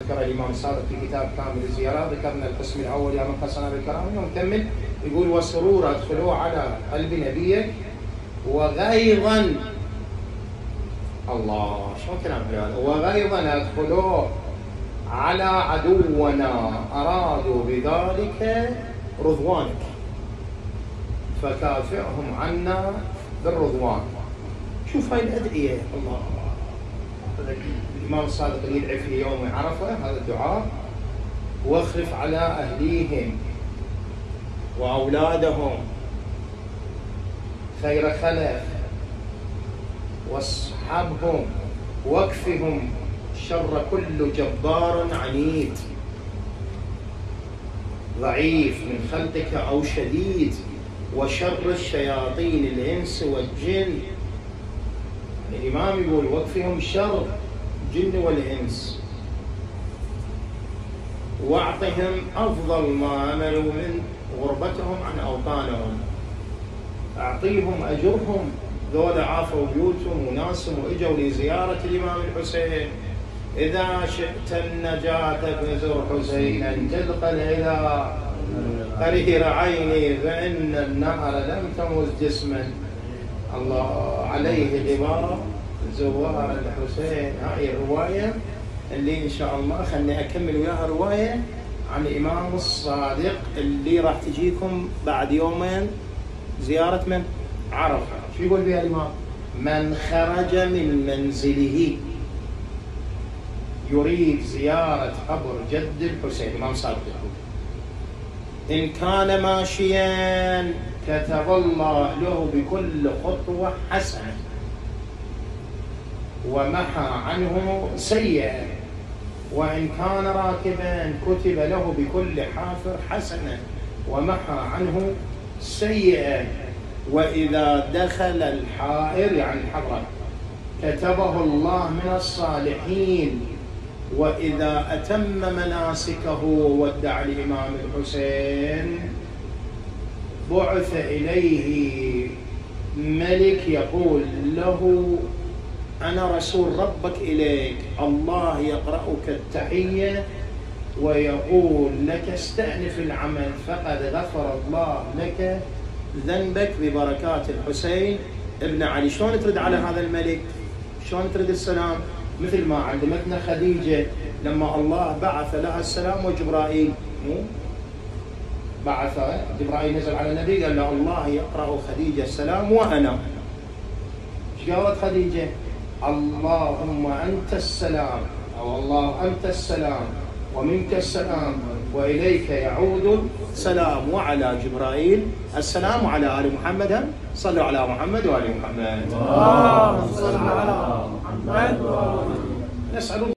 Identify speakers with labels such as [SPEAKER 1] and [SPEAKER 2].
[SPEAKER 1] ذكر الإمام الصادق في كتاب كامل الزيارات. ذكرنا القسم الأول يا من قصنا بالكرامة، ونكمل يقول: وسرور ادخلوا على قلب نبيك وغيظا. الله، شو كلام هذا؟ وغيظا ادخلوا على عدونا أرادوا بذلك رضوانك فكافئهم عنا بالرضوان. شوف هاي الأدعية. الله، الإمام الصادق اللي يدعي في يوم عرفة هذا الدعاء: واخلف على أهليهم وأولادهم خير خلف واصحبهم واكفهم شر كل جبار عنيد ضعيف من خلقك أو شديد وشر الشياطين الإنس والجن. الإمام يقول: واكفهم شر الجن والإنس واعطهم أفضل ما أملوا من غربتهم عن أوطانهم. أعطيهم أجرهم، ذولا عافوا بيوتهم وناسهم وإجوا لزيارة الإمام الحسين. إذا شئت النجاة فزر حسينا تلقى الإله قرير عيني فإن النار لم تمس جسما. الله عليه غبار زوار الحسين. هاي الرواية اللي إن شاء الله خلني أكمل وياها رواية عن الإمام الصادق اللي راح تجيكم بعد يومين زيارة من عرفة. شو يقول بها الإمام؟ من خرج من منزله يريد زيارة قبر جد الحسين، الإمام الصادق يقول: إن كان ماشيا كتب الله له بكل خطوة حسنة ومحى عنه سيئة، وإن كان راكبا كتب له بكل حافر حسنة ومحى عنه سيئة، وإذا دخل الحائر يعني الحضرة كتبه الله من الصالحين، وإذا أتم مناسكه وودع الإمام الحسين بعث إليه ملك يقول له: أنا رسول ربك إليك، الله يقرأك التحية ويقول لك استأنف العمل فقد غفر الله لك ذنبك ببركات الحسين ابن علي. شلون ترد على هذا الملك؟ شلون ترد السلام؟ مثل ما علمتنا خديجة لما الله بعث لها السلام وجبرائيل، بعث جبرائيل نزل على النبي قال له: الله يقرأ خديجة السلام وأنا. ايش قالت خديجة؟ اللهم أنت السلام، أو الله أنت السلام ومنك السلام وإليك يعود السلام، وعلى جبرائيل السلام، وعلى آل محمد صلوا على محمد وآل محمد.
[SPEAKER 2] اللهم صل على محمد.
[SPEAKER 1] نسأل